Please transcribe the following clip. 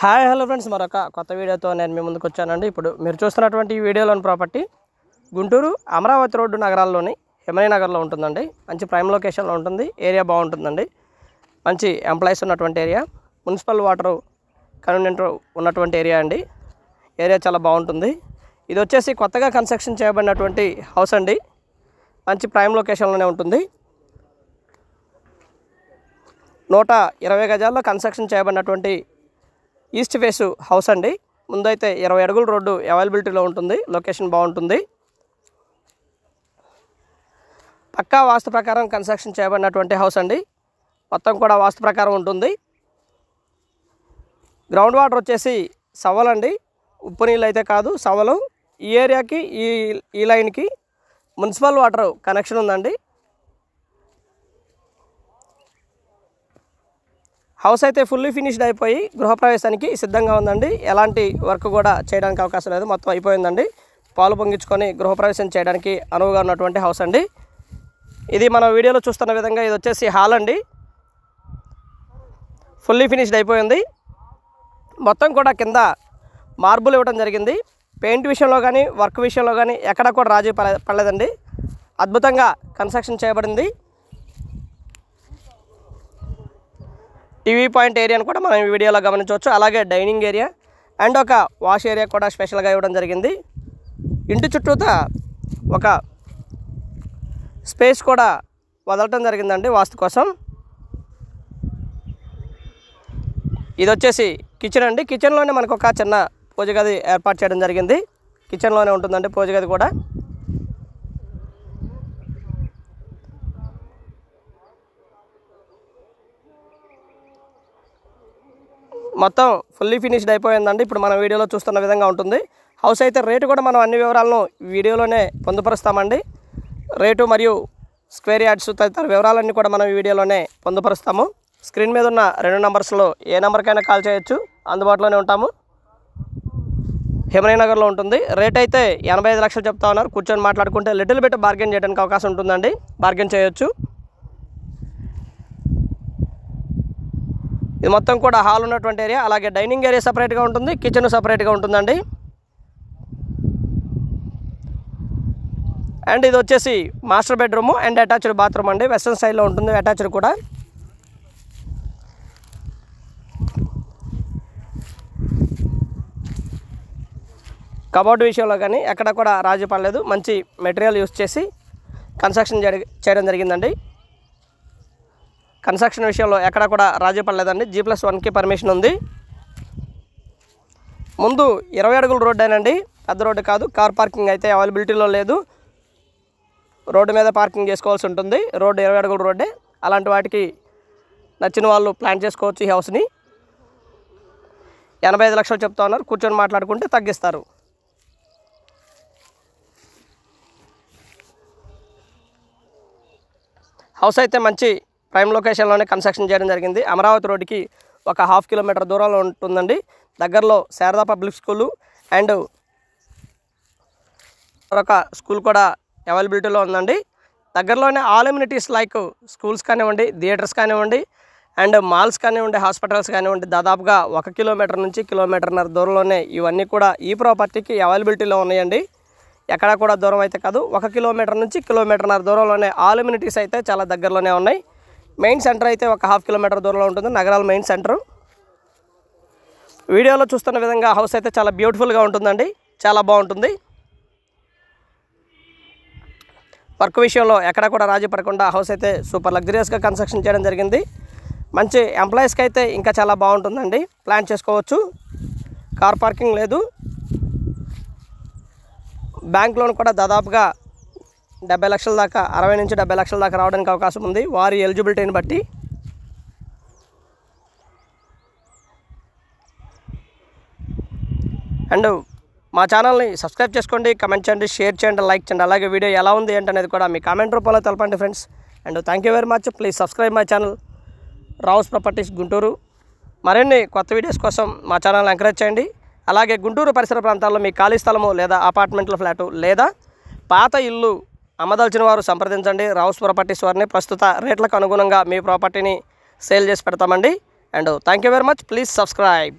Hi hello friends, మరొక కొత్త వీడియోతో నేను మీ ముందుకు వచ్చానండి. ఇప్పుడు మీరు చూస్తున్నటువంటి ఈ వీడియోలోని ప్రాపర్టీ గుంటూరు అమరావతి రోడ్డు నగరాల్లోని హిమనీ నగర్లో ఉంటుందండి. మంచి ప్రైమ్ లొకేషన్లో ఉంటుంది. ఏరియా బాగుంటుందండి. మంచి ఎంప్లాయీస్ ఉన్నటువంటి ఏరియా, మున్సిపల్ వాటర్ కన్వీనియంట్ ఉన్నటువంటి ఏరియా అండి. ఏరియా చాలా బాగుంటుంది. ఇది వచ్చేసి కొత్తగా కన్స్ట్రక్షన్ చేయబడినటువంటి హౌస్ అండి. మంచి ప్రైమ్ లొకేషన్లోనే ఉంటుంది. 120 గజాల్లో కన్స్ట్రక్షన్ చేయబడినటువంటి ఈస్ట్ ఫేస్ హౌస్ అండి. ముందైతే 20 అడుగుల రోడ్డు అవైలబిలిటీలో ఉంటుంది. లొకేషన్ బాగుంటుంది. పక్కా వాస్తు ప్రకారం కన్స్ట్రక్షన్ చేయబడినటువంటి హౌస్ అండి. మొత్తం కూడా వాస్తు ప్రకారం ఉంటుంది. గ్రౌండ్ వాటర్ వచ్చేసి సవ్వలండి. ఉప్పు నీళ్ళు అయితే కాదు, సవ్వలు. ఈ ఏరియాకి ఈ లైన్కి మున్సిపల్ వాటర్ కనెక్షన్ ఉందండి. హౌస్ అయితే ఫుల్లీ ఫినిష్డ్ అయిపోయి గృహప్రవేశానికి సిద్ధంగా ఉందండి. ఎలాంటి వర్క్ కూడా చేయడానికి అవకాశం లేదు. మొత్తం అయిపోయిందండి. పాలు పొంగించుకొని గృహప్రవేశం చేయడానికి అనువుగా ఉన్నటువంటి హౌస్ అండి. ఇది మన వీడియోలో చూస్తున్న విధంగా ఇది వచ్చేసి హాల్ అండి. ఫుల్లీ ఫినిష్డ్ అయిపోయింది. మొత్తం కూడా కింద మార్బుల్ ఇవ్వడం జరిగింది. పెయింట్ విషయంలో కానీ వర్క్ విషయంలో కానీ ఎక్కడ కూడా రాజీ పడలేదండి. అద్భుతంగా కన్స్ట్రక్షన్ చేయబడింది. టీవీ పాయింట్ ఏరియాను కూడా మనం ఈ వీడియోలో గమనించవచ్చు. అలాగే డైనింగ్ ఏరియా అండ్ ఒక వాష్ ఏరియా కూడా స్పెషల్గా ఇవ్వడం జరిగింది. ఇంటి చుట్టూతా ఒక స్పేస్ కూడా వదలటం జరిగిందండి వాస్తు కోసం. ఇది వచ్చేసి కిచెన్ అండి. కిచెన్లోనే మనకు ఒక చిన్న పూజ గది ఏర్పాటు చేయడం జరిగింది. కిచెన్లోనే ఉంటుందండి పూజ గది కూడా. మొత్తం ఫుల్లీ ఫినిష్డ్ అయిపోయిందండి. ఇప్పుడు మన వీడియోలో చూస్తున్న విధంగా ఉంటుంది. హౌస్ అయితే రేటు కూడా మనం అన్ని వివరాలను వీడియోలోనే పొందుపరుస్తామండి. రేటు మరియు స్క్వేర్ యార్డ్స్ తదితర వివరాలన్నీ కూడా మనం ఈ వీడియోలోనే పొందుపరుస్తాము. స్క్రీన్ మీద ఉన్న 2 నెంబర్స్లో ఏ నెంబర్కైనా కాల్ చేయొచ్చు. అందుబాటులోనే ఉంటాము. హిమనీ నగర్లో ఉంటుంది. రేట్ అయితే 85 లక్షలు చెప్తా ఉన్నారు. కూర్చొని మాట్లాడుకుంటే లిటిల్ బిట్ బార్గెన్ చేయడానికి అవకాశం ఉంటుందండి. బార్గెన్ చేయొచ్చు. ఇది మొత్తం కూడా హాల్ ఉన్నటువంటి ఏరియా. అలాగే డైనింగ్ ఏరియా సపరేట్గా ఉంటుంది. కిచెన్ సపరేట్గా ఉంటుందండి. అండ్ ఇది వచ్చేసి master bedroom and attached bathroom అండి. వెస్ట్రన్ స్టైల్లో ఉంటుంది. అటాచ్డ్ కూడా. కబోర్డ్ విషయంలో కానీ ఎక్కడ కూడా రాజీ పడలేదు. మంచి మెటీరియల్ యూస్ చేసి కన్స్ట్రక్షన్ చేయడం జరిగిందండి. కన్స్ట్రక్షన్ విషయంలో ఎక్కడ కూడా రాజీ పడలేదండి. G+1కి పర్మిషన్ ఉంది. ముందు 20 అడుగుల రోడ్డు అయినండి. పెద్ద రోడ్డు కాదు. కార్ పార్కింగ్ అయితే అవైలబిలిటీలో లేదు. రోడ్డు మీద పార్కింగ్ చేసుకోవాల్సి ఉంటుంది. రోడ్డు 20 అడుగుల రోడ్డే. అలాంటి వాటికి నచ్చిన వాళ్ళు ప్లాన్ చేసుకోవచ్చు ఈ హౌస్ని. 85 లక్షలు చెప్తా ఉన్నారు. కూర్చొని మాట్లాడుకుంటే తగ్గిస్తారు. హౌస్ అయితే మంచి ప్రైమ్ లొకేషన్లోనే కన్స్ట్రక్షన్ చేయడం జరిగింది. అమరావతి రోడ్డుకి ఒక 1/2 కిలోమీటర్ దూరంలో ఉంటుందండి. దగ్గరలో శారదా పబ్లిక్ స్కూలు అండ్ ఒక స్కూల్ కూడా అవైలబిలిటీలో ఉందండి. దగ్గరలోనే ఆల్ ఎమ్యూనిటీస్ లైక్ స్కూల్స్ కానివ్వండి, థియేటర్స్ కానివ్వండి అండ్ మాల్స్ కానివ్వండి, హాస్పిటల్స్ కానివ్వండి, దాదాపుగా 1 కిలోమీటర్ నుంచి 1.5 కిలోమీటర్ల దూరంలోనే ఇవన్నీ కూడా ఈ ప్రాపర్టీకి అవైలబిలిటీలో ఉన్నాయండి. ఎక్కడా కూడా దూరం అయితే కాదు. 1 కిలోమీటర్ నుంచి 1.5 కిలోమీటర్ల దూరంలోనే ఆల్ ఎమ్యూనిటీస్ అయితే చాలా దగ్గరలోనే ఉన్నాయి. మెయిన్ సెంటర్ అయితే ఒక 1/2 కిలోమీటర్ దూరంలో ఉంటుంది. నగరాల మెయిన్ సెంటర్. వీడియోలో చూస్తున్న విధంగా హౌస్ అయితే చాలా బ్యూటిఫుల్గా ఉంటుందండి. చాలా బాగుంటుంది. వర్క్ విషయంలో ఎక్కడ కూడా రాజీ పడకుండా హౌస్ అయితే సూపర్ లగ్జరియస్గా కన్స్ట్రక్షన్ చేయడం జరిగింది. మంచి ఎంప్లాయీస్కి అయితే ఇంకా చాలా బాగుంటుందండి. ప్లాన్ చేసుకోవచ్చు. కార్ పార్కింగ్ లేదు. బ్యాంక్ లోన్ కూడా దాదాపుగా 70 లక్షల దాకా, 60 నుంచి 70 లక్షల దాకా రావడానికి అవకాశం ఉంది వారి ఎలిజిబిలిటీని బట్టి. అండ్ మా ఛానల్ని సబ్స్క్రైబ్ చేసుకోండి, కమెంట్ చేయండి, షేర్ చేయండి, లైక్ చేయండి. అలాగే వీడియో ఎలా ఉంది ఏంటనేది కూడా మీ కామెంట్ రూపంలో తెలపండి friends. And thank you very much. Please subscribe my channel Rao's properties Guntur. మరిన్ని కొత్త వీడియోస్ కోసం మా ఛానల్ని ఎంకరేజ్ చేయండి. అలాగే గుంటూరు పరిసర ప్రాంతాల్లో మీ ఖాళీ స్థలము లేదా అపార్ట్మెంట్ల ఫ్లాటు లేదా పాత ఇల్లు అమ్మదలిచిన వారు సంప్రదించండి. రావుస్ ప్రాపర్టీస్ వారిని ప్రస్తుత రేట్లకు అనుగుణంగా మీ ప్రాపర్టీని సేల్ చేసి పెడతామండి. And thank you very much. Please subscribe.